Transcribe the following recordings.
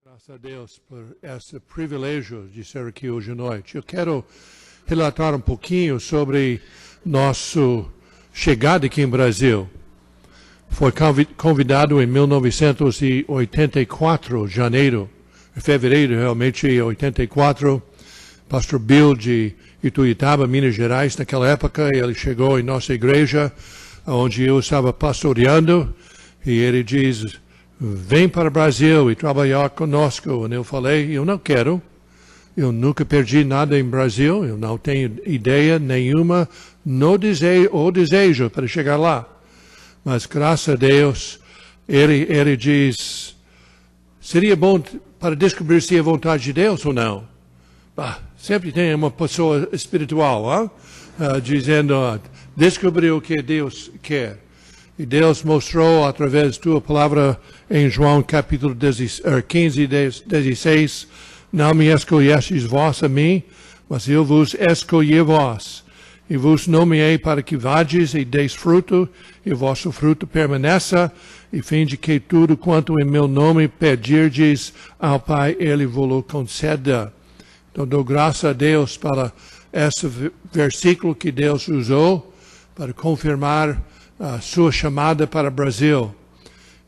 Graças a Deus por esse privilégio de ser aqui hoje à noite. Eu quero relatar um pouquinho sobre nossa chegada aqui em Brasil. Foi convidado em 1984, fevereiro realmente, 84, pastor Bill de Ituiutaba, Minas Gerais. Naquela época ele chegou em nossa igreja, onde eu estava pastoreando, e ele diz: vem para o Brasil e trabalhar conosco. E eu falei: eu não quero. Eu nunca perdi nada em Brasil. Eu não tenho ideia nenhuma, no desejo para chegar lá. Mas, graças a Deus, ele diz: seria bom para descobrir se é vontade de Deus ou não. Sempre tem uma pessoa espiritual dizendo: descobrir o que Deus quer. E Deus mostrou através da tua palavra em João capítulo 15, 16, não me escolhestes vós a mim, mas eu vos escolhi a vós. E vos nomeei para que vades e deis fruto, e vosso fruto permaneça, e fim de que tudo quanto em meu nome pedirdes ao Pai, Ele vos conceda. Então dou graças a Deus para esse versículo que Deus usou para confirmar a sua chamada para o Brasil.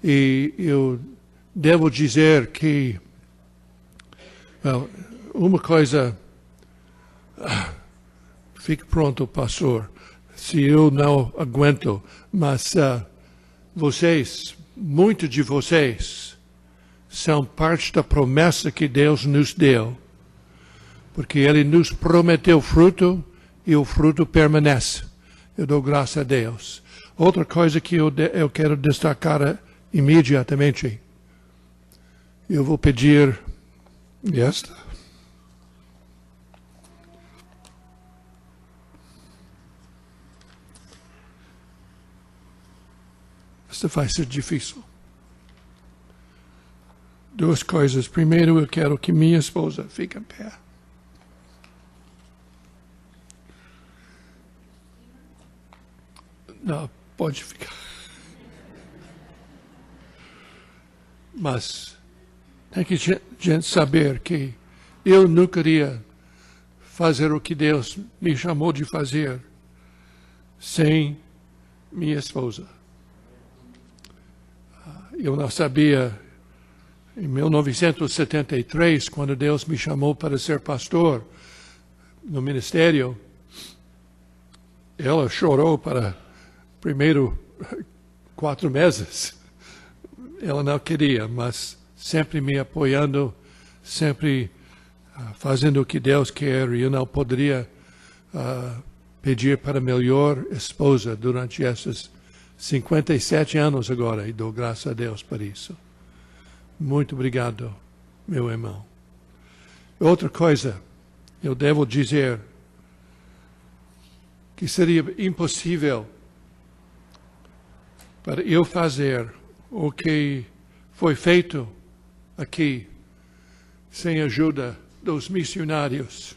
E eu devo dizer que uma coisa, fique pronto, pastor, se eu não aguento, mas vocês, muitos de vocês, são parte da promessa que Deus nos deu, porque Ele nos prometeu fruto e o fruto permanece. Eu dou graças a Deus. Outra coisa que eu quero destacar imediatamente, eu vou pedir esta. Esta vai ser difícil. Duas coisas. Primeiro, eu quero que minha esposa fique em pé. Não, pode ficar. Mas tem que gente saber que eu nunca iria fazer o que Deus me chamou de fazer sem minha esposa. Eu não sabia, em 1973, quando Deus me chamou para ser pastor no ministério, ela chorou para primeiro 4 meses. Ela não queria, mas sempre me apoiando, sempre fazendo o que Deus quer. E eu não poderia pedir para melhor esposa durante esses 57 anos agora. E dou graças a Deus por isso. Muito obrigado, meu irmão. Outra coisa, eu devo dizer que seria impossível para eu fazer o que foi feito aqui sem a ajuda dos missionários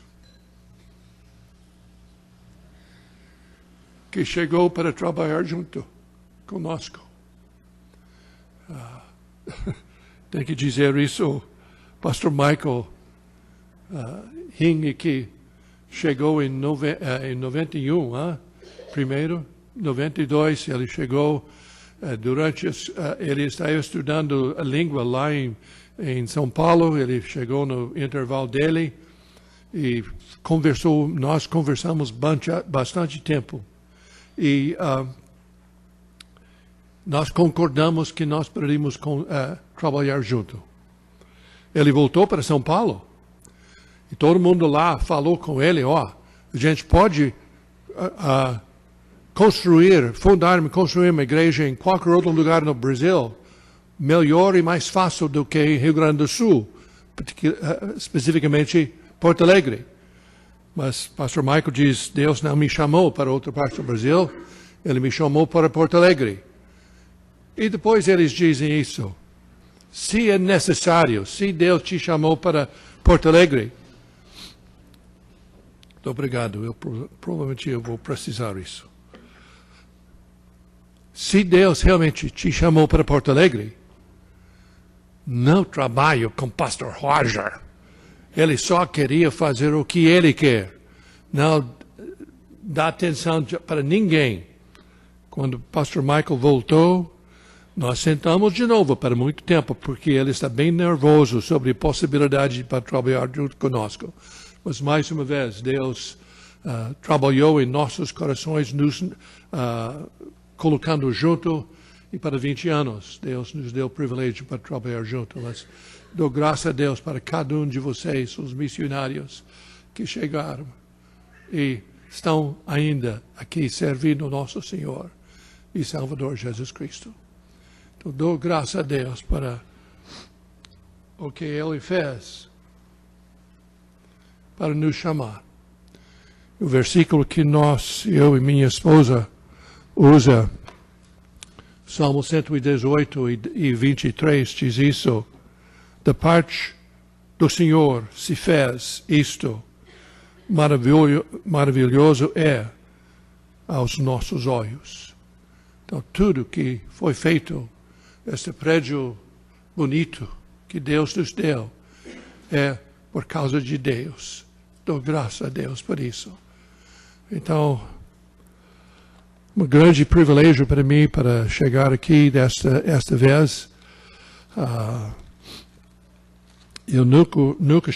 que chegou para trabalhar junto conosco. Tem que dizer isso, pastor Michael Hing, que chegou em 91, primeiro, 92, ele chegou. Ele estava estudando a língua lá em São Paulo. Ele chegou no intervalo dele e nós conversamos bastante tempo. E nós concordamos que nós poderíamos trabalhar junto. Ele voltou para São Paulo e todo mundo lá falou com ele: a gente pode construir uma igreja em qualquer outro lugar no Brasil, melhor e mais fácil do que Rio Grande do Sul, especificamente Porto Alegre. Mas pastor Michael diz: Deus não me chamou para outra parte do Brasil, Ele me chamou para Porto Alegre. E depois eles dizem isso: se é necessário, se Deus te chamou para Porto Alegre, muito obrigado, provavelmente eu vou precisar disso. Se Deus realmente te chamou para Porto Alegre, não trabalho com o pastor Roger. Ele só queria fazer o que ele quer. Não dá atenção para ninguém. Quando o pastor Michael voltou, nós sentamos de novo para muito tempo, porque ele está bem nervoso sobre a possibilidade de trabalhar junto conosco. Mas, mais uma vez, Deus trabalhou em nossos corações, nos colocando junto, e para 20 anos, Deus nos deu o privilégio para trabalhar junto. Mas dou graças a Deus para cada um de vocês, os missionários que chegaram e estão ainda aqui servindo o nosso Senhor e Salvador Jesus Cristo. Então, dou graças a Deus para o que Ele fez para nos chamar. O versículo que eu e minha esposa usa, Salmo 118 e 23, diz isso: da parte do Senhor se fez isto, maravilhoso é aos nossos olhos. Então, tudo que foi feito, este prédio bonito que Deus nos deu, é por causa de Deus. Dou graças a Deus por isso. Então, um grande privilégio para mim para chegar aqui esta vez. Eu nunca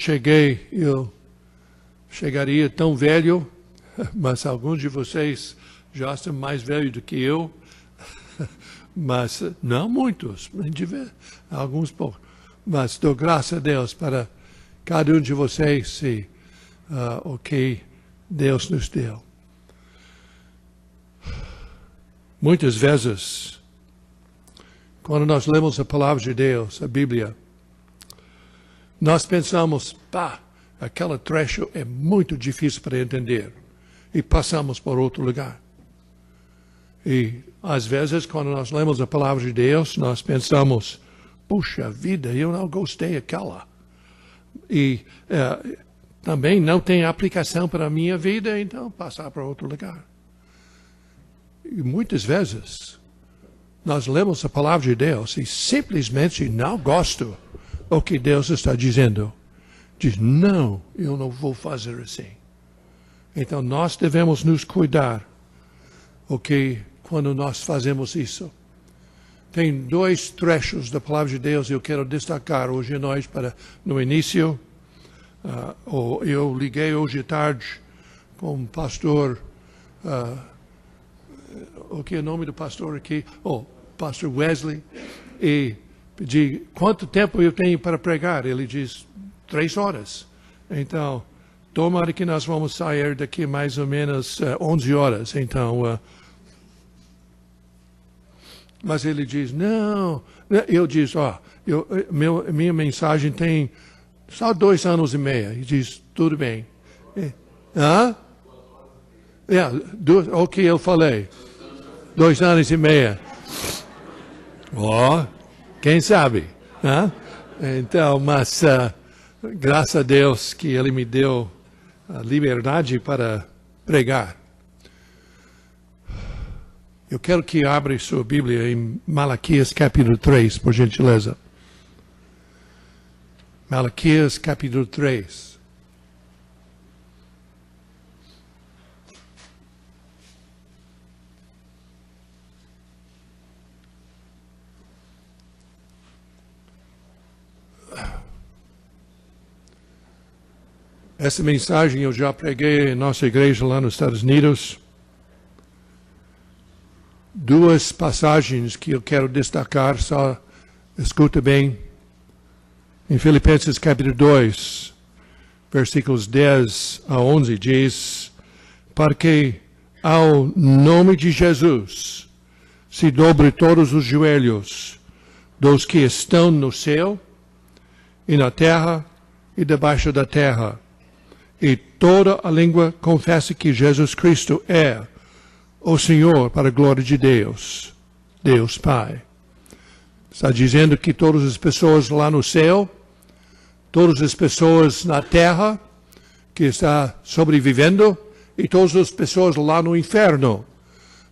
chegaria tão velho, mas alguns de vocês já estão mais velhos do que eu, mas não muitos, alguns poucos. Mas dou graças a Deus para cada um de vocês e o que Deus nos deu. Muitas vezes, quando nós lemos a palavra de Deus, a Bíblia, nós pensamos, aquele trecho é muito difícil para entender, e passamos por outro lugar. E, às vezes, quando nós lemos a palavra de Deus, nós pensamos, puxa vida, eu não gostei daquela. E também não tem aplicação para a minha vida, então passar para outro lugar. E muitas vezes, nós lemos a palavra de Deus e simplesmente não gosto do que Deus está dizendo. Diz, não, eu não vou fazer assim. Então, nós devemos nos cuidar, quando nós fazemos isso. Tem 2 trechos da palavra de Deus que eu quero destacar hoje à noite no início. Eu liguei hoje à tarde com o pastor, o que é o nome do pastor aqui? Pastor Wesley, e pedi quanto tempo eu tenho para pregar. Ele diz 3 horas. Então, tomara que nós vamos sair daqui mais ou menos 11 horas. Então, mas ele diz, não. Eu disse, minha mensagem tem só 2 anos e meio. Ele diz, tudo bem. O que eu falei? 2 anos e meio. Quem sabe? Então, mas graças a Deus que Ele me deu a liberdade para pregar. Eu quero que abra sua Bíblia em Malaquias capítulo 3, por gentileza. Malaquias capítulo 3. Essa mensagem eu já preguei em nossa igreja lá nos Estados Unidos. 2 passagens que eu quero destacar, só escuta bem. Em Filipenses capítulo 2, versículos 10 a 11, diz, para que ao nome de Jesus se dobre todos os joelhos dos que estão no céu e na terra e debaixo da terra, e toda a língua confesse que Jesus Cristo é o Senhor, para a glória de Deus, Deus Pai. Está dizendo que todas as pessoas lá no céu, todas as pessoas na terra que está sobrevivendo e todas as pessoas lá no inferno,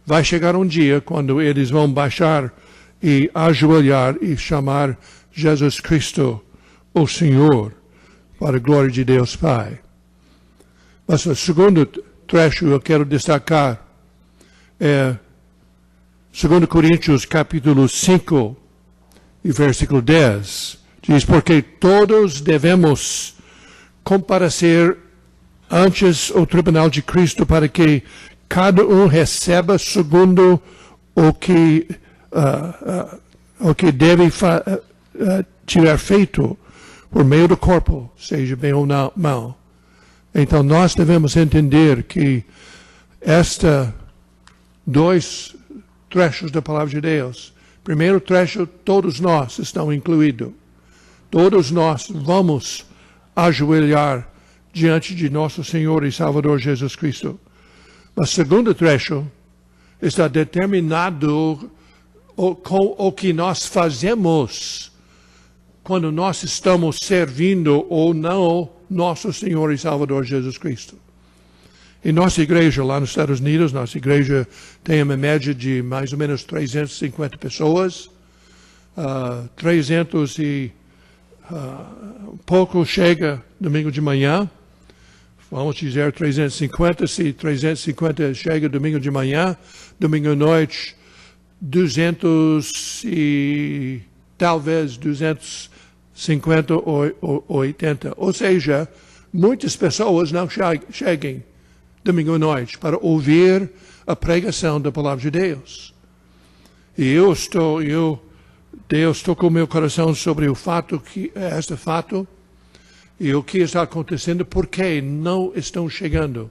vai chegar um dia quando eles vão baixar e ajoelhar e chamar Jesus Cristo, o Senhor, para a glória de Deus Pai. Mas o segundo trecho eu quero destacar é 2 Coríntios capítulo 5 e versículo 10. Diz, porque todos devemos comparecer antes o tribunal de Cristo para que cada um receba segundo o que deve tiver feito por meio do corpo, seja bem ou não, mal. Então nós devemos entender que dois trechos da palavra de Deus. Primeiro trecho, todos nós estão incluídos. Todos nós vamos ajoelhar diante de nosso Senhor e Salvador Jesus Cristo. Mas o segundo trecho está determinado com o que nós fazemos quando nós estamos servindo ou não nosso Senhor e Salvador Jesus Cristo. Em nossa igreja, lá nos Estados Unidos, nossa igreja tem uma média de mais ou menos 350 pessoas. 300 e pouco chega domingo de manhã. Vamos dizer 350, se 350 chega domingo de manhã, domingo à noite, 200 e talvez 250 ou 80. Ou seja, muitas pessoas não cheguem domingo à noite para ouvir a pregação da palavra de Deus. E Deus tocou meu coração sobre este fato e o que está acontecendo, por que não estão chegando.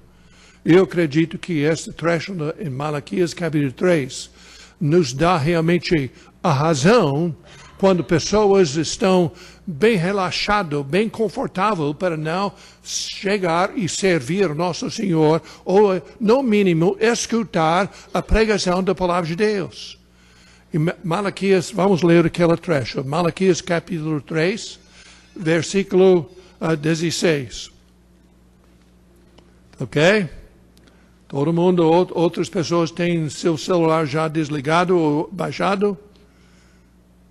Eu acredito que este trecho em Malaquias capítulo 3 nos dá realmente a razão quando pessoas estão bem relaxadas, bem confortáveis para não chegar e servir nosso Senhor, ou, no mínimo, escutar a pregação da palavra de Deus. Em Malaquias, vamos ler aquele trecho. Malaquias capítulo 3, versículo 16. Ok? Todo mundo, outras pessoas têm seu celular já desligado ou baixado?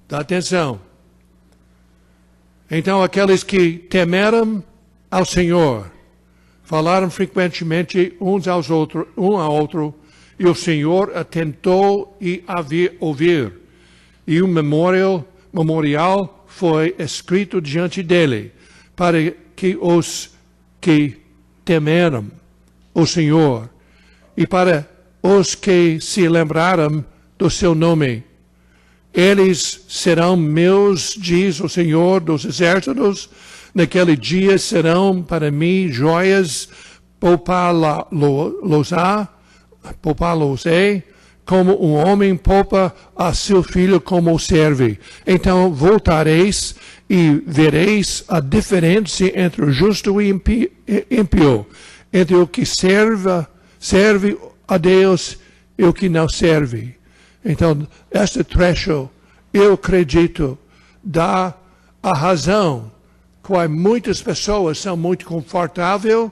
Dá atenção. Então, aqueles que temeram ao Senhor, falaram frequentemente um ao outro, e o Senhor atentou e ouvir. E um memorial foi escrito diante dele, para que os que temeram o Senhor, e para os que se lembraram do seu nome. Eles serão meus, diz o Senhor dos Exércitos, naquele dia serão para mim joias, poupá-los-ei, como um homem poupa a seu filho como o serve. Então voltareis e vereis a diferença entre o justo e ímpio, entre o que serve a Deus e o que não serve. Então, este trecho, eu acredito, dá a razão qual muitas pessoas são muito confortáveis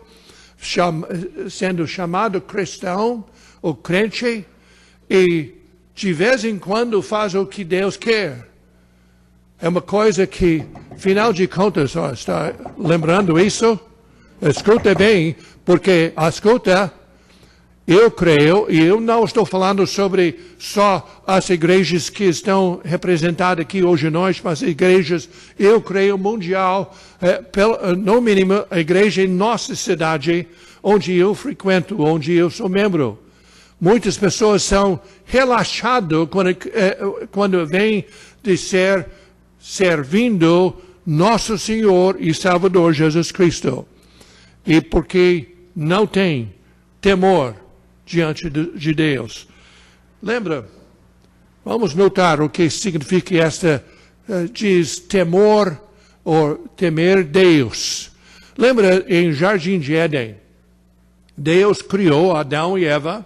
sendo chamado cristão ou crente e de vez em quando faz o que Deus quer. É uma coisa que, afinal de contas, está lembrando isso? Escuta bem, porque escuta. Eu creio, e eu não estou falando sobre só as igrejas que estão representadas aqui hoje à noite, mas igrejas, eu creio, mundial, no mínimo, a igreja em nossa cidade, onde eu frequento, onde eu sou membro. Muitas pessoas são relaxadas quando vem de ser servindo nosso Senhor e Salvador Jesus Cristo. E porque não tem temor diante de Deus. Lembra? Vamos notar o que significa diz temor ou temer Deus. Lembra em Jardim de Éden? Deus criou Adão e Eva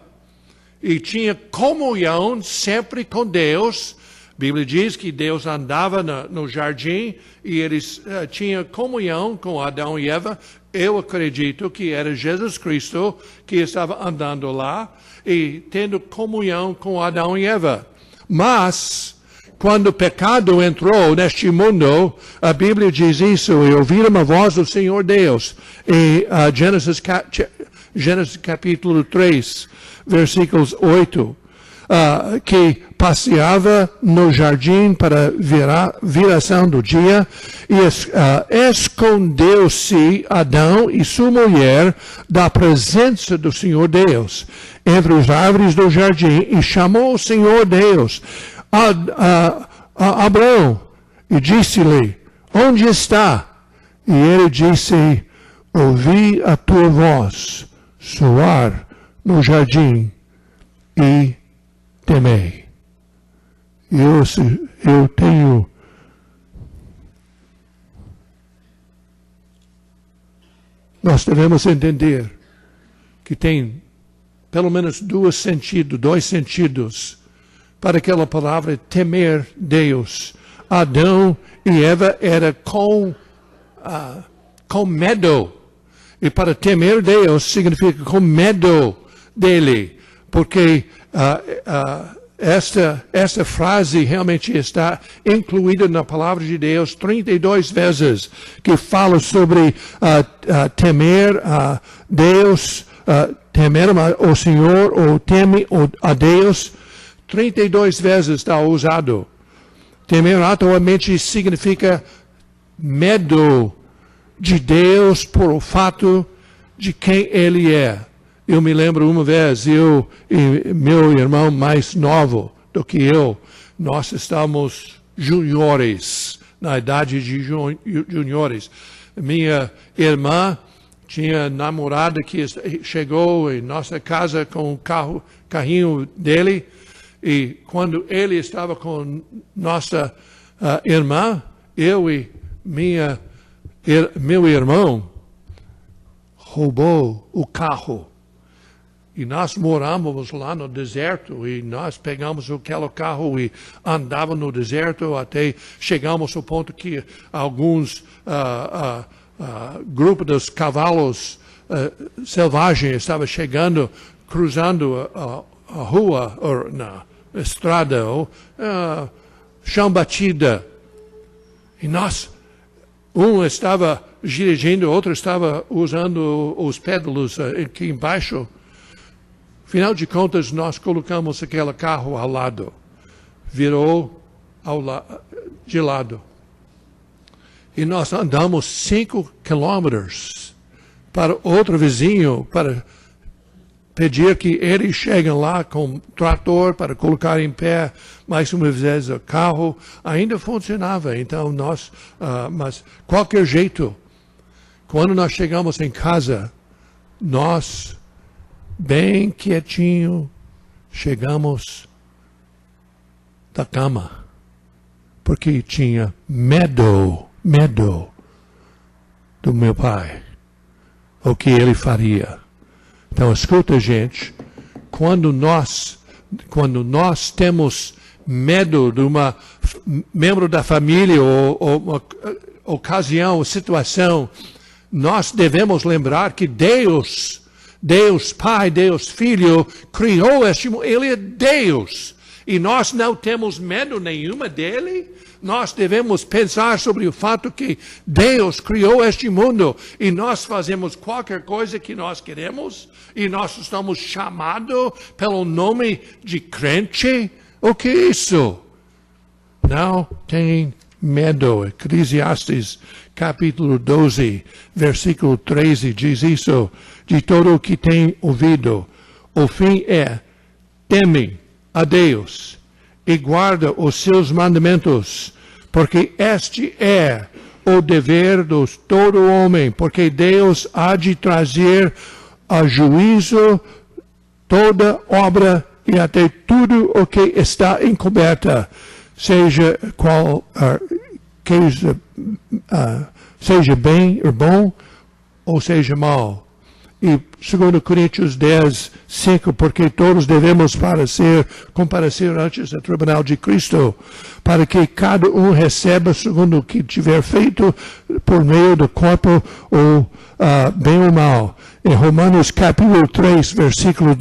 e tinha comunhão sempre com Deus. A Bíblia diz que Deus andava no jardim e eles tinham comunhão com Adão e Eva. Eu acredito que era Jesus Cristo que estava andando lá e tendo comunhão com Adão e Eva. Mas, quando o pecado entrou neste mundo, a Bíblia diz isso, e ouviram a voz do Senhor Deus. Em Gênesis capítulo 3, versículos 8, que passeava no jardim para viração do dia, e escondeu-se Adão e sua mulher da presença do Senhor Deus entre as árvores do jardim, e chamou o Senhor Deus a Abraão e disse-lhe: onde está? E ele disse: ouvi a tua voz soar no jardim e temei. Eu tenho nós devemos entender que tem pelo menos dois sentidos para aquela palavra temer Deus. Adão e Eva era com medo. E para temer Deus significa com medo dele. Porque esta frase realmente está incluída na palavra de Deus 32 vezes, que fala sobre temer a Deus, temer o Senhor, ou teme a Deus. 32 vezes está usado. Temer atualmente significa medo de Deus por o fato de quem Ele é. Eu me lembro uma vez, eu e meu irmão mais novo do que eu, nós estávamos juniores, na idade de juniores. Minha irmã tinha namorada que chegou em nossa casa com o carrinho dele, e quando ele estava com nossa irmã, eu e meu irmão roubou o carro. E nós morávamos lá no deserto, e nós pegamos aquele carro e andávamos no deserto até chegamos ao ponto que alguns grupos dos cavalos selvagens estavam chegando, cruzando a rua, ou na estrada, ou chão batida. E nós, um estava dirigindo, o outro estava usando os pédalos aqui embaixo. Afinal de contas, nós colocamos aquele carro ao lado. Virou de lado. E nós andamos 5 quilômetros para outro vizinho, para pedir que ele chegue lá com um trator para colocar em pé mais uma vez o carro. Ainda funcionava, então mas qualquer jeito, quando nós chegamos em casa, nós, bem quietinho, chegamos da cama, porque tinha medo do meu pai, o que ele faria. Então, escuta, gente, quando nós temos medo de uma membro da família ou uma ocasião, situação, nós devemos lembrar que Deus Pai, Deus Filho, criou este mundo. Ele é Deus. E nós não temos medo nenhuma dele. Nós devemos pensar sobre o fato que Deus criou este mundo. E nós fazemos qualquer coisa que nós queremos. E nós estamos chamados pelo nome de crente. O que é isso? Não tem medo. Eclesiastes capítulo 12, versículo 13 diz isso: de todo o que tem ouvido, o fim é: teme a Deus e guarda os seus mandamentos, porque este é o dever de todo homem, porque Deus há de trazer a juízo toda obra e até tudo o que está encoberta, seja qual seja bem ou bom, ou seja mal. E 2 Coríntios 10, 5, porque todos devemos comparecer antes do tribunal de Cristo, para que cada um receba segundo o que tiver feito por meio do corpo, ou bem ou mal. Em Romanos capítulo 3, versículo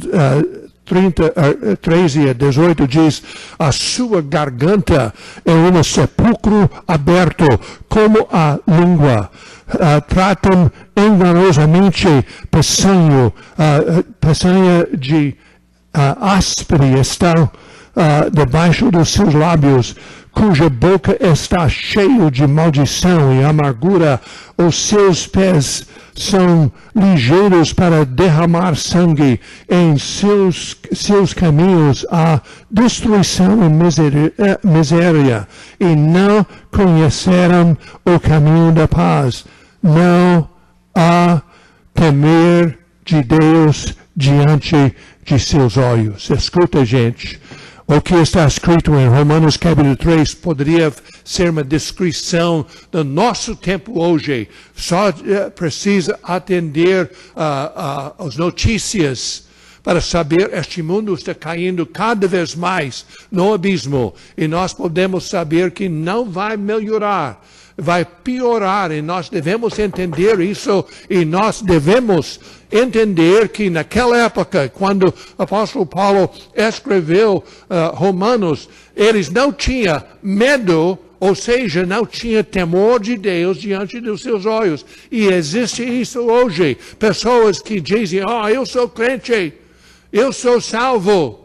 13 a 18 diz: a sua garganta é um sepulcro aberto, como a língua. Tratam enganosamente peçanha de áspere estão debaixo dos seus lábios, cuja boca está cheia de maldição e amargura. Os seus pés são ligeiros para derramar sangue. Em seus caminhos há destruição e miséria, e não conheceram o caminho da paz. Não há temer de Deus diante de seus olhos. Escuta, gente. O que está escrito em Romanos capítulo 3 poderia ser uma descrição do nosso tempo hoje. Só precisa atender as notícias para saber que este mundo está caindo cada vez mais no abismo. E nós podemos saber que não vai melhorar, vai piorar, e nós devemos entender isso, e nós devemos entender que naquela época, quando o apóstolo Paulo escreveu Romanos, eles não tinham medo, ou seja, não tinha temor de Deus diante dos seus olhos. E existe isso hoje. Pessoas que dizem: eu sou crente, eu sou salvo.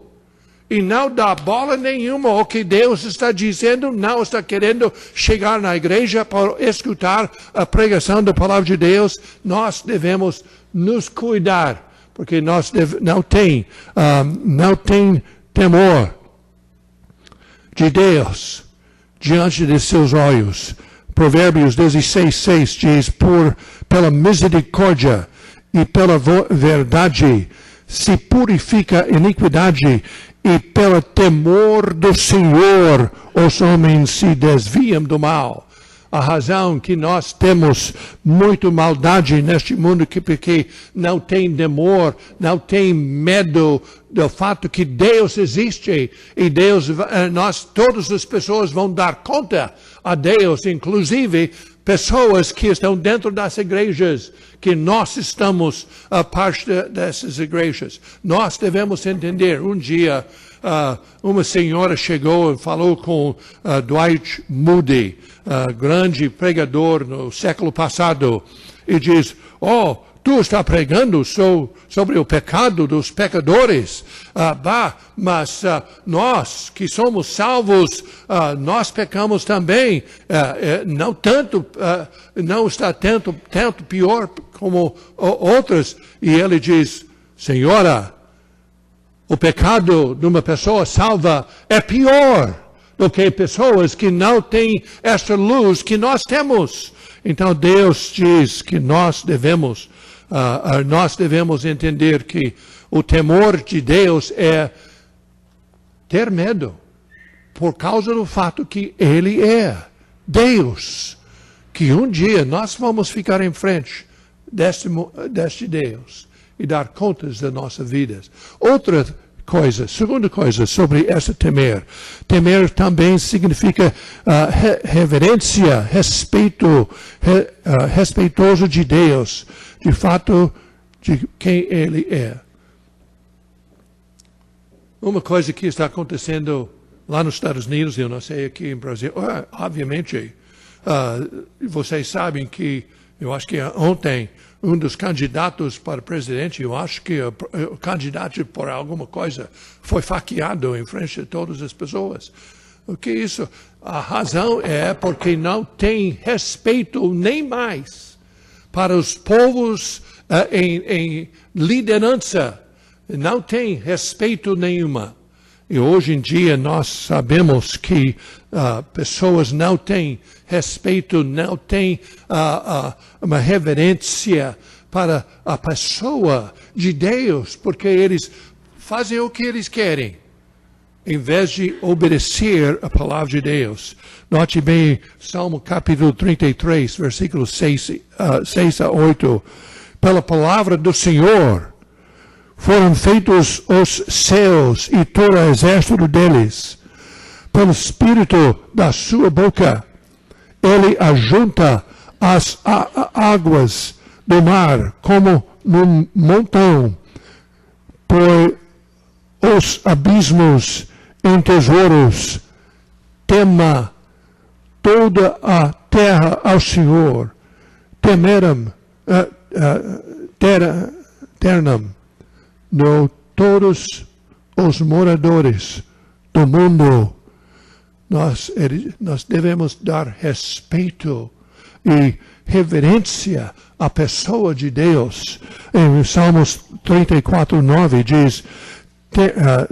E não dá bola nenhuma o que Deus está dizendo, não está querendo chegar na igreja para escutar a pregação da palavra de Deus. Nós devemos nos cuidar, porque nós não tem temor de Deus diante de seus olhos. Provérbios 16:6 diz: pela misericórdia e pela verdade se purifica a iniquidade, e pelo temor do Senhor os homens se desviam do mal. A razão que nós temos muito maldade neste mundo porque não tem temor, não tem medo do fato que Deus existe, e Deus, todas as pessoas vão dar conta a Deus, inclusive pessoas que estão dentro das igrejas, que nós estamos a parte dessas igrejas. Nós devemos entender. Um dia, uma senhora chegou e falou com Dwight Moody, grande pregador no século passado, e diz: tu está pregando sobre o pecado dos pecadores, mas nós que somos salvos, nós pecamos também, não está tanto pior como outras. E ele diz: senhora, o pecado de uma pessoa salva é pior do que pessoas que não têm esta luz que nós temos. Então Deus diz que nós devemos entender que o temor de Deus é ter medo, por causa do fato que Ele é Deus, que um dia nós vamos ficar em frente deste Deus e dar contas da nossa vida. Segunda coisa sobre esse temer. Temer também significa reverência, respeito, respeitoso de Deus, de fato, de quem Ele é. Uma coisa que está acontecendo lá nos Estados Unidos, eu não sei aqui em Brasil, obviamente, vocês sabem que, eu acho que ontem, um dos candidatos para presidente, eu acho que o candidato por alguma coisa foi faqueado em frente de todas as pessoas. O que é isso? A razão é porque não tem respeito nem mais para os povos em liderança. Não tem respeito nenhuma. E hoje em dia nós sabemos que pessoas não têm respeito, não têm uma reverência para a pessoa de Deus, porque eles fazem o que eles querem, em vez de obedecer a palavra de Deus. Note bem, Salmo capítulo 33, versículos 6 a 8. Pela palavra do Senhor foram feitos os céus e todo o exército deles. Pelo espírito da sua boca, ele ajunta as águas do mar como num montão. Por os abismos em tesouros. Tema toda a terra ao Senhor. Ternam no todos os moradores do mundo. Nós devemos dar respeito e reverência à pessoa de Deus. Em Salmos 34:9 diz: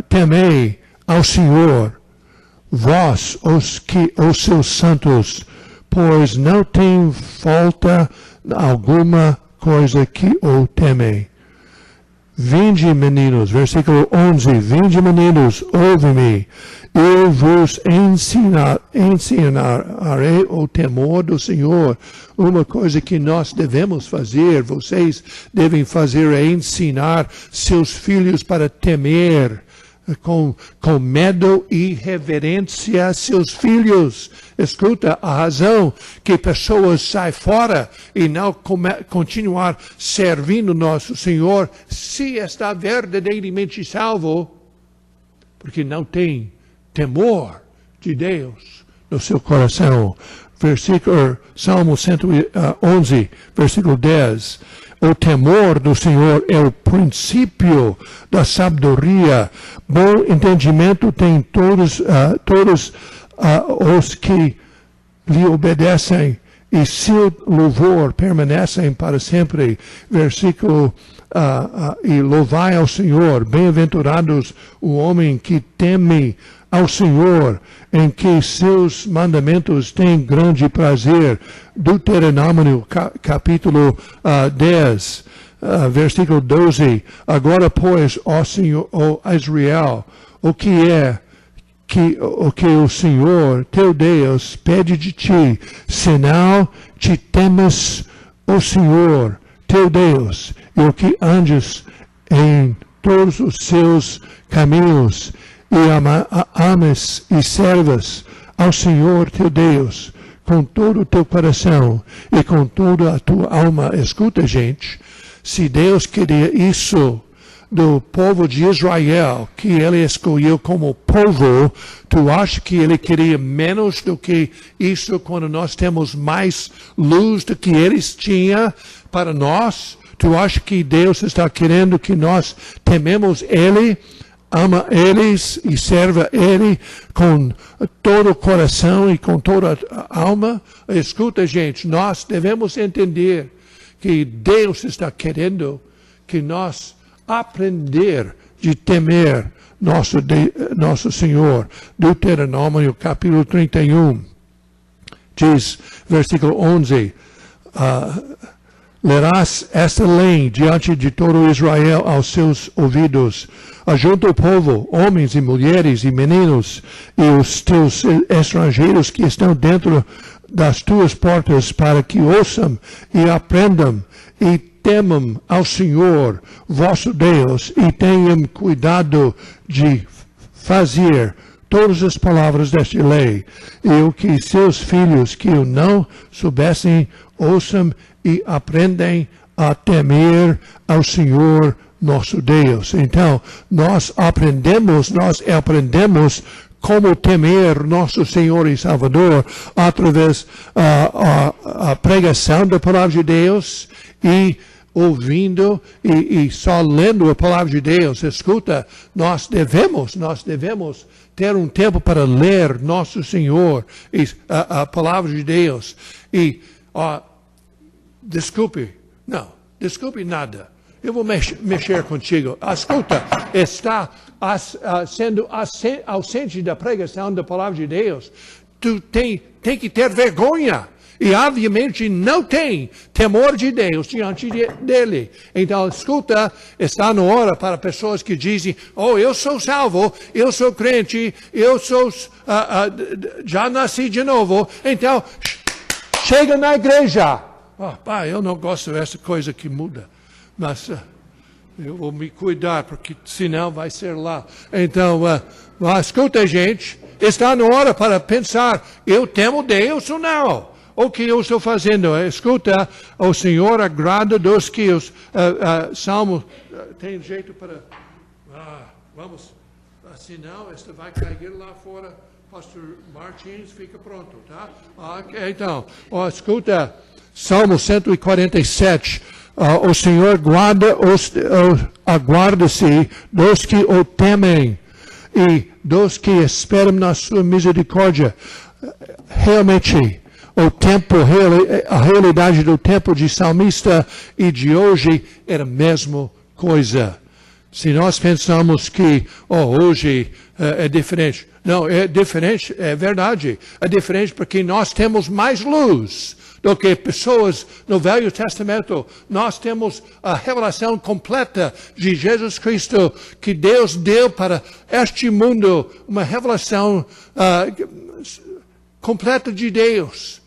temei ao Senhor, vós os seus santos, pois não tem falta alguma coisa que o temem. Vinde, meninos, versículo 11, vinde, meninos, ouve-me, eu vos ensinarei o temor do Senhor. Uma coisa que nós devemos fazer, vocês devem fazer, é ensinar seus filhos para temer, com medo e reverência seus filhos. Escuta, a razão que pessoas saem fora e não continuar servindo nosso Senhor, se está verdadeiramente salvo, porque não tem temor de Deus no seu coração. Salmo 111, versículo 10. O temor do Senhor é o princípio da sabedoria. Bom entendimento tem todos os que lhe obedecem, e seu louvor permanecem para sempre. Versículo e louvai ao Senhor, bem-aventurados o homem que teme ao Senhor, em que seus mandamentos têm grande prazer. Deuteronômio capítulo 10, versículo 12. Agora, pois, ó Senhor, ó Israel, o que o Senhor teu Deus pede de ti, senão te temas o Senhor teu Deus, e o que andes em todos os seus caminhos, e ames e servas ao Senhor teu Deus com todo o teu coração e com toda a tua alma. Escuta, gente, se Deus queria isso do povo de Israel, que ele escolheu como povo, tu acha que ele queria menos do que isso quando nós temos mais luz do que eles tinham para nós? Tu acha que Deus está querendo que nós tememos Ele, ama eles e serva Ele com todo o coração e com toda a alma? Escuta, gente, nós devemos entender que Deus está querendo que nós aprender de temer nosso Senhor. Deuteronômio capítulo 31 diz, versículo 11, lerás esta lei diante de todo Israel aos seus ouvidos. Ajunta o povo, homens e mulheres e meninos, e os teus estrangeiros que estão dentro das tuas portas, para que ouçam e aprendam e temam ao Senhor vosso Deus, e tenham cuidado de fazer todas as palavras desta lei, e o que seus filhos que o não soubessem ouçam e aprendem a temer ao Senhor nosso Deus. Então, nós aprendemos como temer nosso Senhor e Salvador através a pregação da palavra de Deus e ouvindo e só lendo a palavra de Deus. Escuta, nós devemos ter um tempo para ler nosso Senhor e a palavra de Deus. E desculpe nada. Eu vou mexer contigo. Escuta, está sendo ausente da pregação da palavra de Deus. Tu tem que ter vergonha. E obviamente não tem temor de Deus diante dele. Então, escuta, está na hora para pessoas que dizem, eu sou salvo, eu sou crente, já nasci de novo. Então, chega na igreja. Pai, eu não gosto dessa coisa que muda. Mas eu vou me cuidar, porque senão vai ser lá. Então, escuta, gente, está na hora para pensar, eu temo Deus ou não? O que eu estou fazendo? Escuta, o Senhor agrada dos que os Salmos... tem jeito para... vamos... Senão, esta vai cair lá fora. Pastor Martins, fica pronto, tá? Ok, então, escuta, Salmo 147. O Senhor aguarda-se dos que o temem e dos que esperam na sua misericórdia. Realmente, a realidade do tempo de salmista e de hoje era a mesma coisa. Se nós pensamos que hoje é diferente, não, é diferente, é verdade. É diferente porque nós temos mais luz do que pessoas no Velho Testamento. Nós temos a revelação completa de Jesus Cristo que Deus deu para este mundo, uma revelação completa de Deus.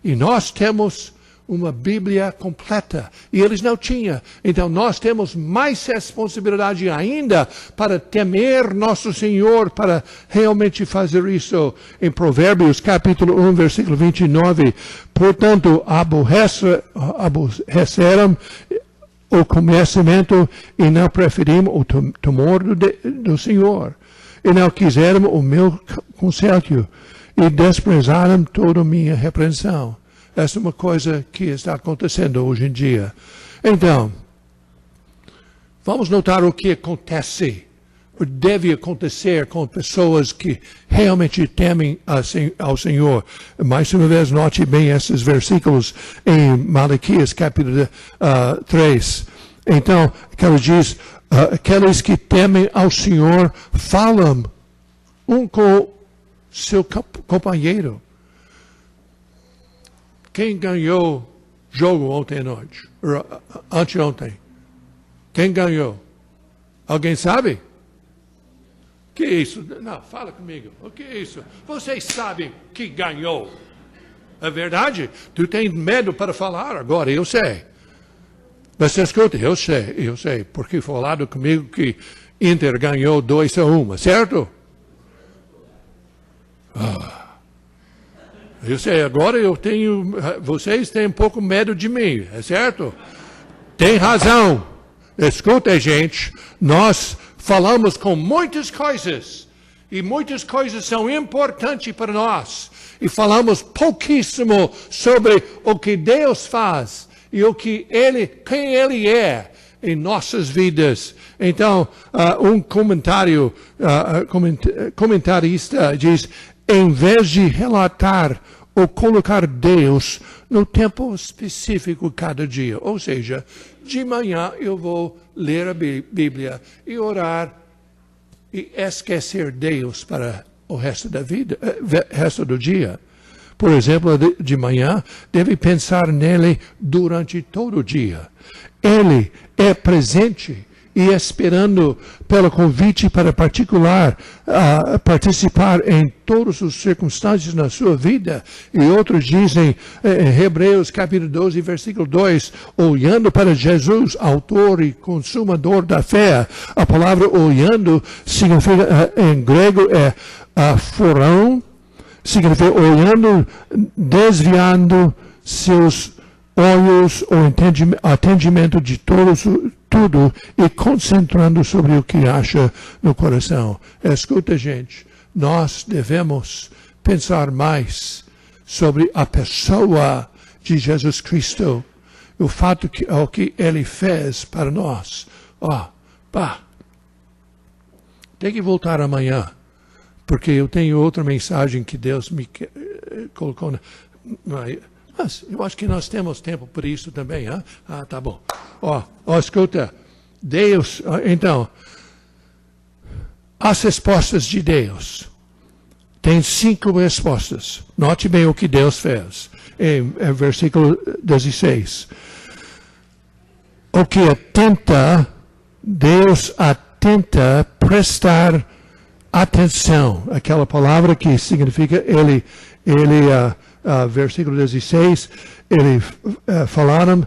E nós temos uma Bíblia completa. E eles não tinham. Então nós temos mais responsabilidade ainda para temer nosso Senhor, para realmente fazer isso. Em Provérbios, capítulo 1, versículo 29. Portanto, aborreceram o conhecimento e não preferiram o temor do Senhor. E não quiseram o meu conselho. E desprezaram toda a minha repreensão. Essa é uma coisa que está acontecendo hoje em dia. Então, vamos notar o que acontece, ou deve acontecer com pessoas que realmente temem ao Senhor. Mais uma vez, note bem esses versículos em Malaquias, capítulo 3. Então, ela diz, aqueles que temem ao Senhor falam um com seu companheiro. Quem ganhou o jogo ontem à noite? Anteontem? Quem ganhou? Alguém sabe? Que isso? Não, fala comigo. O que é isso? Vocês sabem que ganhou. É verdade? Tu tem medo para falar agora, eu sei. Mas escuta, eu sei. Porque falaram comigo que Inter ganhou 2-1, certo? Eu sei, agora vocês têm um pouco medo de mim, é certo? Tem razão. Escuta, gente, nós falamos com muitas coisas, e muitas coisas são importantes para nós, e falamos pouquíssimo sobre o que Deus faz, e quem Ele é em nossas vidas. Então, um comentarista diz, em vez de relatar ou colocar Deus no tempo específico cada dia. Ou seja, de manhã eu vou ler a Bíblia e orar e esquecer Deus para o resto da vida, resto do dia. Por exemplo, de manhã, deve pensar nele durante todo o dia. Ele é presente e esperando pelo convite para participar em todas as circunstâncias na sua vida. E outros dizem, em Hebreus capítulo 12, versículo 2, olhando para Jesus, autor e consumador da fé. A palavra olhando significa, em grego, forão, significa olhando, desviando seus olhos, o atendimento de tudo e concentrando sobre o que acha no coração. Escuta, gente, nós devemos pensar mais sobre a pessoa de Jesus Cristo, o fato que o que Ele fez para nós. Tem que voltar amanhã, porque eu tenho outra mensagem que Deus me colocou. Mas eu acho que nós temos tempo por isso também. Hein? Tá bom. Escuta, Deus, então, as respostas de Deus. Tem 5 respostas. Note bem o que Deus fez. Em versículo 16. O que Deus atenta prestar atenção. Aquela palavra que significa versículo 16, falaram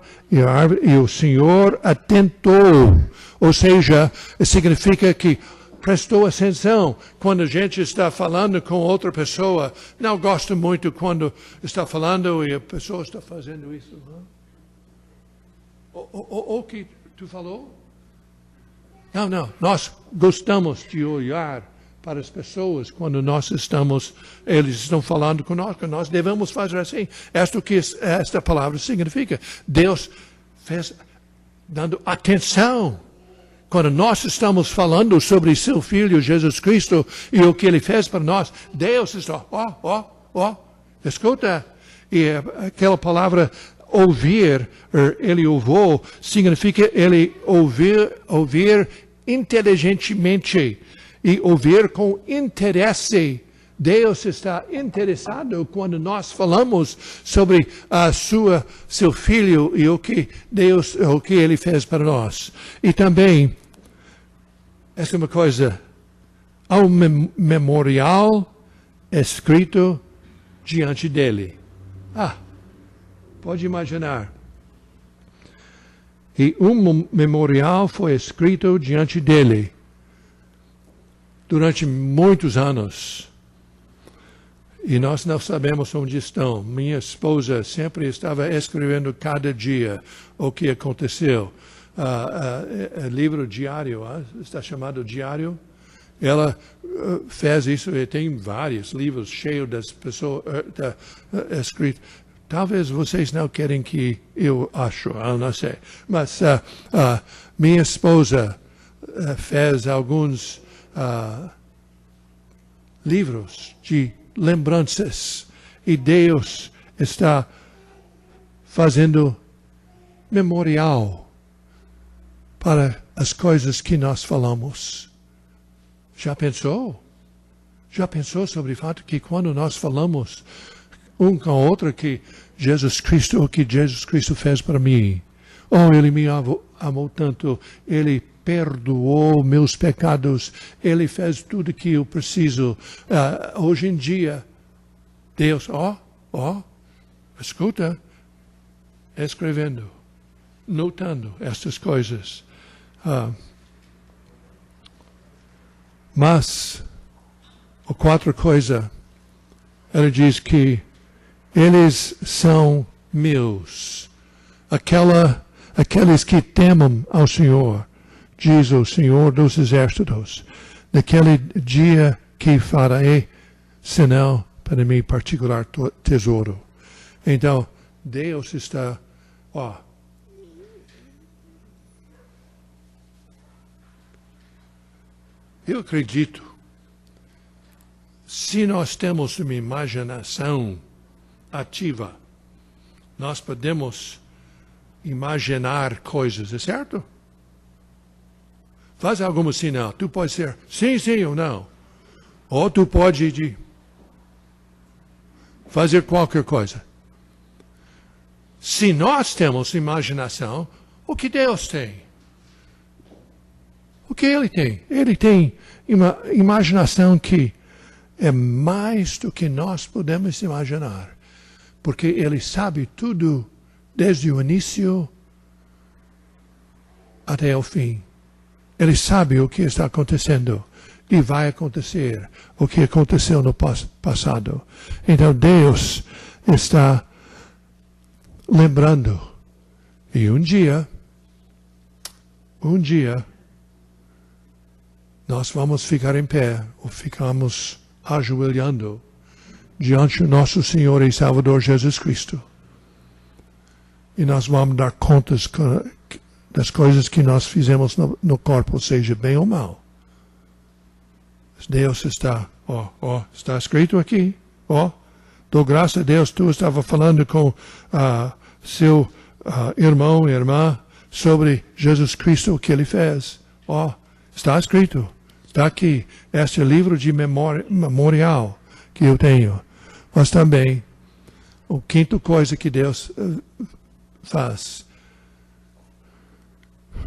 e o Senhor atentou. Ou seja, significa que prestou atenção quando a gente está falando com outra pessoa. Não gosto muito quando está falando e a pessoa está fazendo isso. O que tu falou? Não. Nós gostamos de olhar para as pessoas quando eles estão falando conosco. Nós devemos fazer assim. Isto que esta palavra significa. Deus fez dando atenção. Quando nós estamos falando sobre seu Filho Jesus Cristo e o que Ele fez para nós, Deus está, escuta. E aquela palavra ouvir, Ele ouviu, significa Ele ouvir inteligentemente e ouvir com interesse. Deus está interessado quando nós falamos sobre seu Filho e o que Ele fez para nós. E também, essa é uma coisa, há um memorial escrito diante dele. Pode imaginar. E um memorial foi escrito diante dele durante muitos anos. E nós não sabemos onde estão. Minha esposa sempre estava escrevendo cada dia o que aconteceu. Livro diário, está chamado diário. Ela fez isso e tem vários livros cheios das pessoas escritos. Talvez vocês não querem que eu acho, eu não sei. Mas minha esposa fez alguns livros de lembranças. E Deus está fazendo memorial para as coisas que nós falamos. Já pensou? Já pensou sobre o fato que quando nós falamos um com o outro que Jesus Cristo, o que Jesus Cristo fez para mim. Ele me amou tanto, Ele perdoou meus pecados, Ele fez tudo que eu preciso. Hoje em dia, Deus, escuta, escrevendo, notando estas coisas. Mas, a quarta coisa, ele diz que eles são meus. Aqueles que temem ao Senhor, diz o Senhor dos Exércitos, naquele dia que farei sinal para mim particular tesouro. Então, Deus está, eu acredito, se nós temos uma imaginação ativa, nós podemos imaginar coisas, é certo? Faz algum sinal. Tu pode ser sim ou não. Ou tu pode fazer qualquer coisa. Se nós temos imaginação, o que Deus tem? O que Ele tem? Ele tem uma imaginação que é mais do que nós podemos imaginar. Porque Ele sabe tudo desde o início até o fim. Ele sabe o que está acontecendo e vai acontecer o que aconteceu no passado. Então Deus está lembrando. E um dia, nós vamos ficar em pé ou ficamos ajoelhando diante do nosso Senhor e Salvador Jesus Cristo. E nós vamos dar contas das coisas que nós fizemos no corpo, seja bem ou mal. Deus está, está escrito aqui, dou graças a Deus, tu estava falando com seu irmão e irmã sobre Jesus Cristo, o que ele fez. Está escrito, está aqui, este livro de memorial que eu tenho. Mas também, a quinta coisa que Deus faz,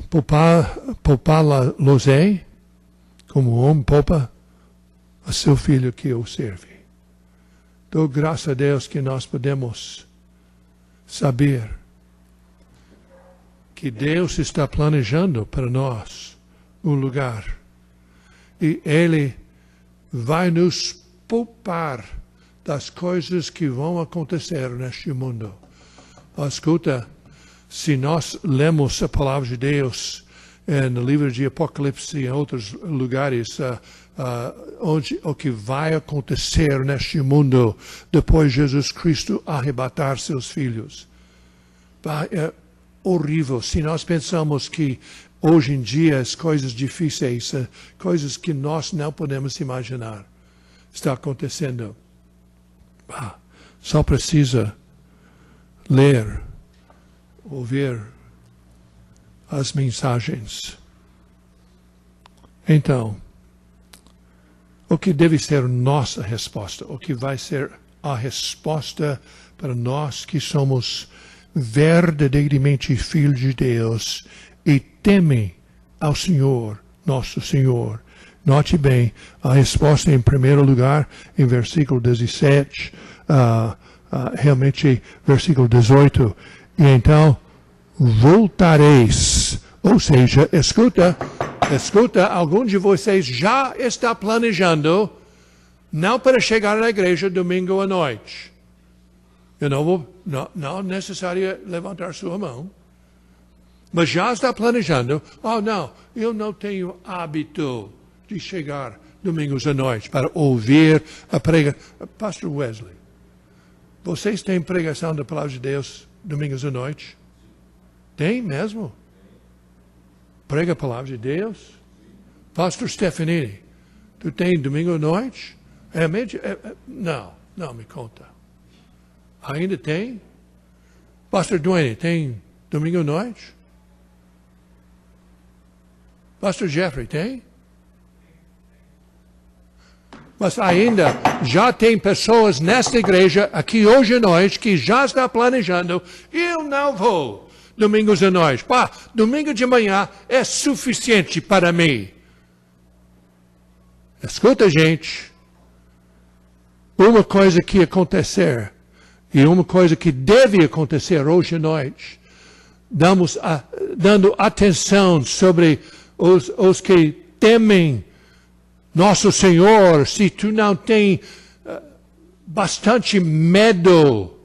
poupar Losé, como o homem poupa a seu filho que o serve. Dou graças a Deus que nós podemos saber que Deus está planejando para nós um lugar. E Ele vai nos poupar das coisas que vão acontecer neste mundo. Escuta, se nós lemos a palavra de Deus no livro de Apocalipse e em outros lugares, o que vai acontecer neste mundo depois de Jesus Cristo arrebatar seus filhos. É horrível. Se nós pensamos que hoje em dia as coisas difíceis, coisas que nós não podemos imaginar, está acontecendo. Só precisa ler, ouvir as mensagens. Então, o que deve ser nossa resposta? O que vai ser a resposta para nós que somos verdadeiramente filhos de Deus e temem ao Senhor, nosso Senhor? Note bem, a resposta em primeiro lugar, em versículo 17, realmente versículo 18, e então voltareis. Ou seja, escuta, algum de vocês já está planejando não para chegar na igreja domingo à noite. Eu não é necessário levantar sua mão, mas já está planejando. Não, eu não tenho hábito de chegar domingos à noite para ouvir a pregação. Pastor Wesley, vocês têm pregação da palavra de Deus domingos à noite? Tem mesmo? Prega a palavra de Deus? Pastor Stefanini, tu tem domingo à noite? Não me conta. Ainda tem? Pastor Duane, tem domingo à noite? Pastor Jeffrey, tem? Mas ainda já tem pessoas nesta igreja, aqui hoje à noite, que já está planejando, eu não vou domingos à noite. Domingo de manhã é suficiente para mim. Escuta, gente. Uma coisa que acontecer, e uma coisa que deve acontecer hoje à noite, dando atenção sobre os que temem nosso Senhor. Se tu não tem bastante medo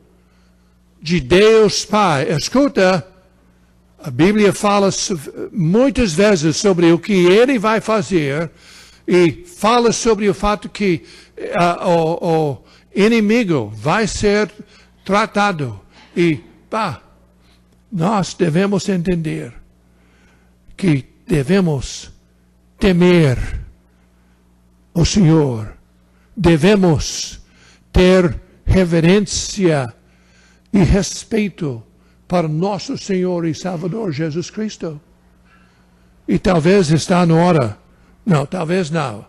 de Deus Pai, escuta, a Bíblia fala muitas vezes sobre o que Ele vai fazer e fala sobre o fato que o inimigo vai ser tratado. E, nós devemos entender que devemos temer o Senhor. Devemos ter reverência e respeito para nosso Senhor e Salvador Jesus Cristo. E talvez está na hora, talvez não.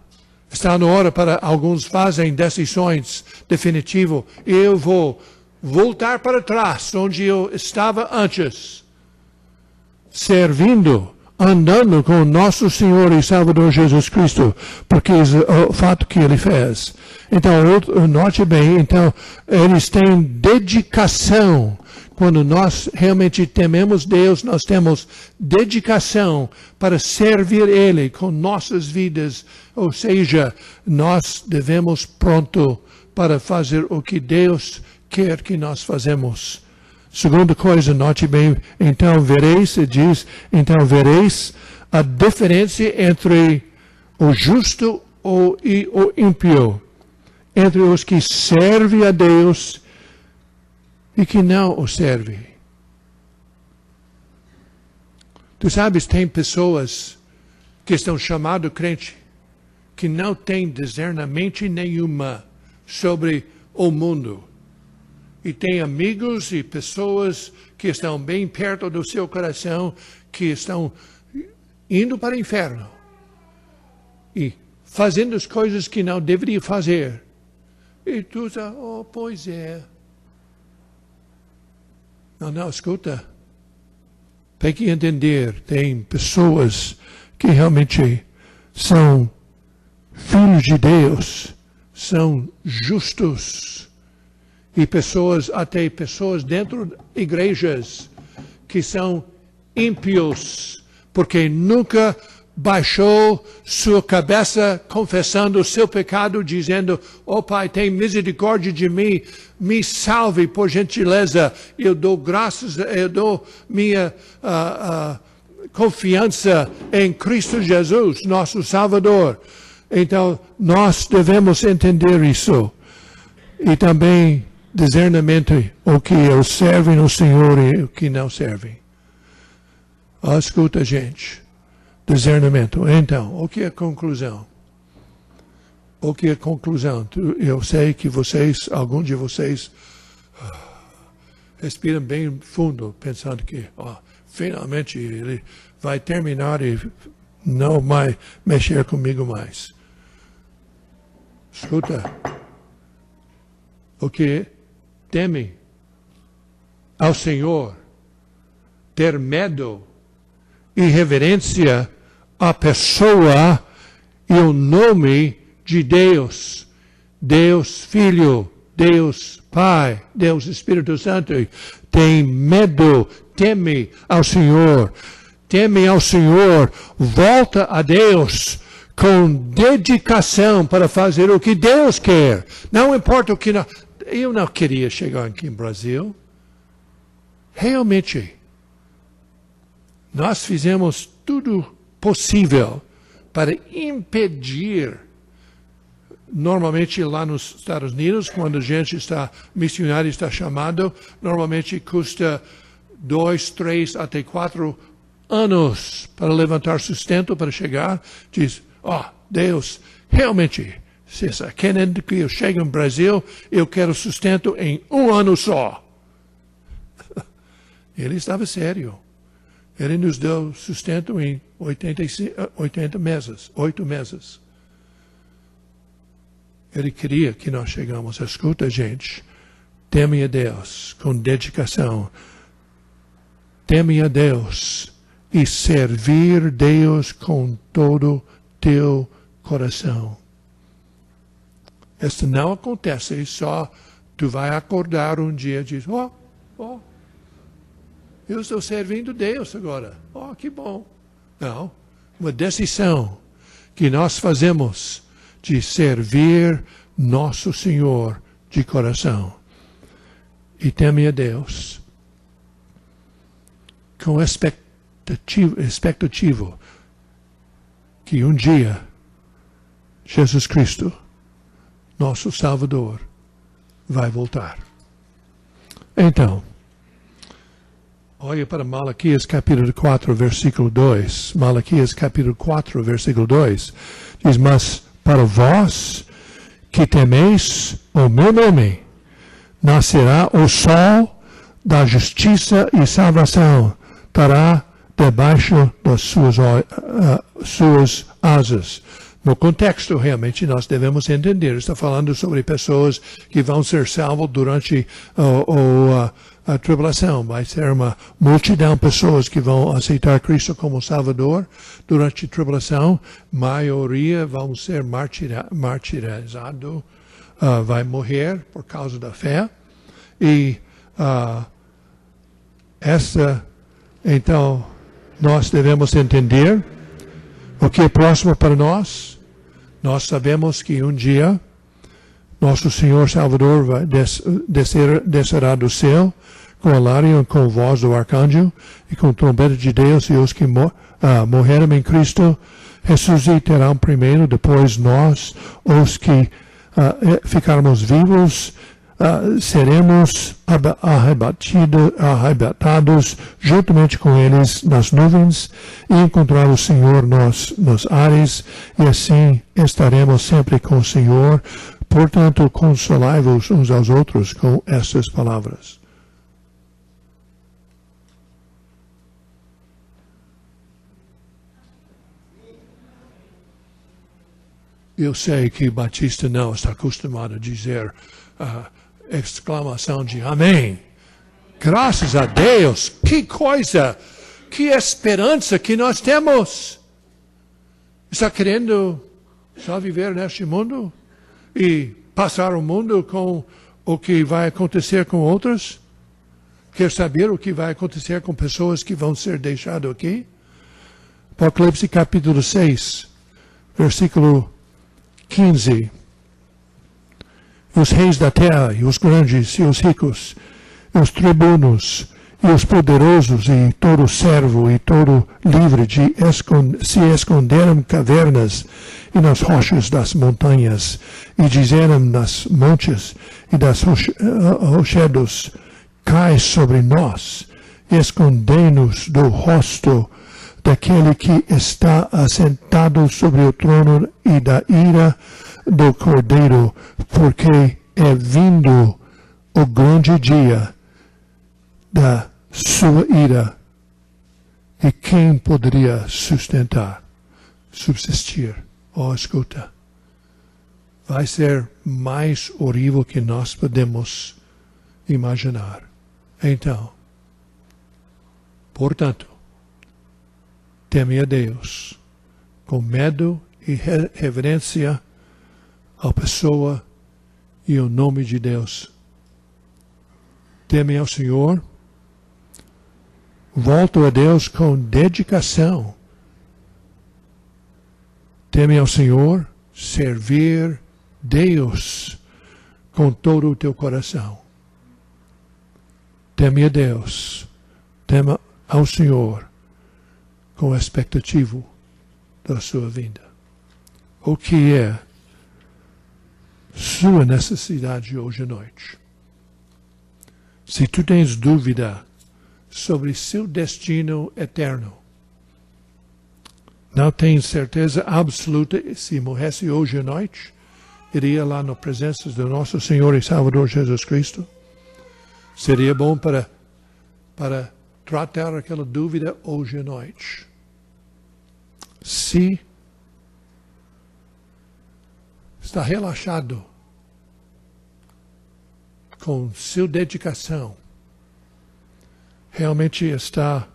Está na hora para alguns fazem decisões definitivas. Eu vou voltar para trás, onde eu estava antes, servindo, andando com nosso Senhor e Salvador Jesus Cristo, porque é o fato que Ele fez. Então, note bem, então, eles têm dedicação. Quando nós realmente tememos Deus, nós temos dedicação para servir Ele com nossas vidas. Ou seja, nós devemos pronto para fazer o que Deus quer que nós façamos. Segunda coisa, note bem, então vereis a diferença entre o justo e o ímpio, entre os que servem a Deus e que não o servem. Tu sabes, tem pessoas que estão chamadas crente, que não têm discernimento nenhuma sobre o mundo. E tem amigos e pessoas que estão bem perto do seu coração, que estão indo para o inferno. E fazendo as coisas que não deveria fazer. E tu diz, pois é. Não, escuta. Tem que entender, tem pessoas que realmente são filhos de Deus, são justos. E até pessoas dentro de igrejas que são ímpios, porque nunca baixou sua cabeça confessando o seu pecado, dizendo, Pai, tem misericórdia de mim, me salve por gentileza, eu dou graças, eu dou minha confiança em Cristo Jesus, nosso Salvador. Então, nós devemos entender isso. E também discernimento, o que eles servem no Senhor e o que não servem. Escuta, gente. Discernimento. Então, o que é a conclusão? O que é a conclusão? Eu sei que vocês, alguns de vocês, respiram bem fundo, pensando que finalmente ele vai terminar e não vai mexer comigo mais. Escuta. O que teme ao Senhor, ter medo e reverência à pessoa e o nome de Deus, Deus Filho, Deus Pai, Deus Espírito Santo, tem medo, teme ao Senhor, volta a Deus com dedicação para fazer o que Deus quer. Não importa o que eu não queria chegar aqui no Brasil. Realmente, nós fizemos tudo possível para impedir. Normalmente lá nos Estados Unidos, quando missionário está chamado, normalmente custa 2, 3 até 4 anos para levantar sustento para chegar. Diz, Deus, realmente, se está querendo que eu chegue no Brasil, eu quero sustento em 1 ano só. Ele estava sério. Ele nos deu sustento em 8 meses. Ele queria que nós chegamos. Escuta, gente. Teme a Deus com dedicação. Teme a Deus e servir Deus com todo teu coração. Isso não acontece só tu vai acordar um dia e diz, eu estou servindo Deus agora. Que bom. Não. Uma decisão que nós fazemos de servir nosso Senhor de coração. E teme a Deus com expectativa que um dia Jesus Cristo, nosso Salvador, vai voltar. Então, olha para Malaquias capítulo 4, versículo 2. Malaquias capítulo 4, versículo 2. Diz, mas para vós que temeis o meu nome, nascerá o sol da justiça e salvação, estará debaixo das suas asas. No contexto, realmente, nós devemos entender. Está falando sobre pessoas que vão ser salvas durante a tribulação. Vai ser uma multidão de pessoas que vão aceitar Cristo como Salvador durante a tribulação. Maioria vão ser martirizados, vai morrer por causa da fé. E então, nós devemos entender o que é próximo para nós. Nós sabemos que um dia nosso Senhor Salvador vai descerá do céu com alário, com voz do arcanjo e com trombeta de Deus, e os que morreram em Cristo ressuscitarão primeiro, depois nós, os que ficarmos vivos, seremos arrebatados juntamente com eles nas nuvens e encontrar o Senhor nos ares, e assim estaremos sempre com o Senhor. Portanto, consolai-vos uns aos outros com estas palavras. Eu sei que Batista não está acostumado a dizer exclamação de amém. Graças a Deus, que coisa, que esperança que nós temos. Está querendo só viver neste mundo e passar o mundo com o que vai acontecer com outros? Quer saber o que vai acontecer com pessoas que vão ser deixadas aqui? Apocalipse capítulo 6, versículo 15. Os reis da terra, e os grandes, e os ricos, e os tribunos, E os poderosos e todo servo e todo livre de se esconderam cavernas e nas rochas das montanhas, e disseram nas montes e das rochedos, cai sobre nós, escondei-nos do rosto daquele que está assentado sobre o trono e da ira do Cordeiro, porque é vindo o grande dia da sua ira. E quem poderia subsistir? Oh, escuta, vai ser mais horrível que nós podemos imaginar. Então, portanto, teme a Deus com medo e reverência à pessoa e ao nome de Deus. Teme ao Senhor. Volta a Deus com dedicação. Teme ao Senhor, servir Deus com todo o teu coração. Teme a Deus, teme ao Senhor com a expectativa da sua vinda. O que é sua necessidade hoje à noite? Se tu tens dúvida sobre seu destino eterno, não tens certeza absoluta se morresse hoje à noite, iria lá na presença do nosso Senhor e Salvador Jesus Cristo? Seria bom para tratar aquela dúvida hoje à noite. Se está relaxado com sua dedicação, realmente está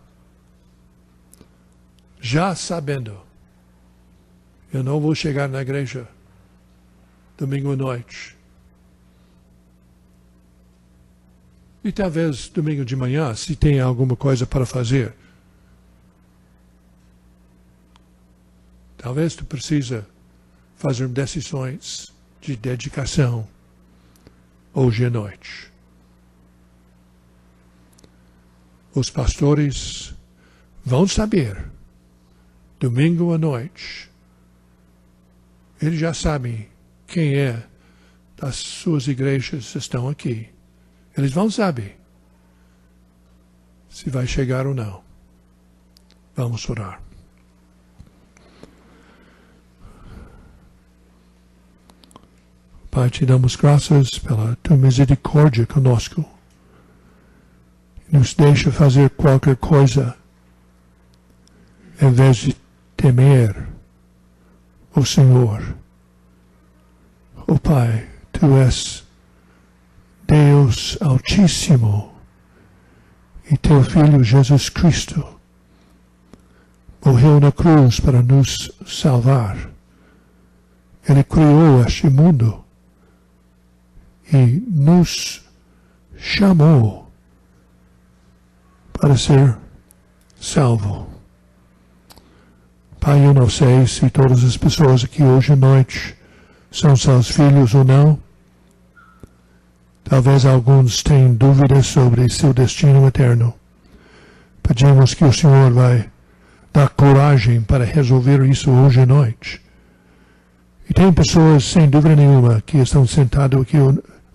já sabendo, eu não vou chegar na igreja domingo à noite. E talvez domingo de manhã, se tem alguma coisa para fazer. Talvez tu precisa fazer decisões de dedicação hoje à noite. Os pastores vão saber, domingo à noite, eles já sabem quem é das suas igrejas estão aqui. Eles vão saber se vai chegar ou não. Vamos orar. Pai, te damos graças pela tua misericórdia conosco. Nos deixa fazer qualquer coisa em vez de temer o Senhor. Oh Pai, tu és Deus Altíssimo e teu Filho Jesus Cristo morreu na cruz para nos salvar. Ele criou este mundo e nos chamou para ser salvo. Pai, eu não sei se todas as pessoas aqui hoje à noite são seus filhos ou não. Talvez alguns tenham dúvidas sobre seu destino eterno. Pedimos que o Senhor vai dar coragem para resolver isso hoje à noite. E tem pessoas, sem dúvida nenhuma, que estão sentadas aqui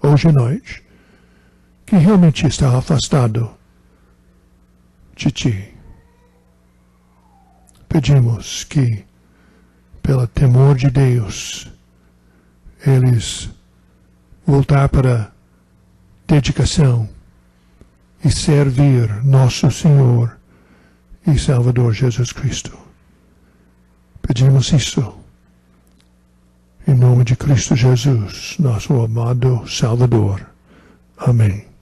hoje à noite, que realmente estão afastados de Ti. Pedimos que, pelo temor de Deus, eles voltar para dedicação e servir nosso Senhor e Salvador Jesus Cristo. Pedimos isso em nome de Cristo Jesus, nosso amado Salvador. Amém.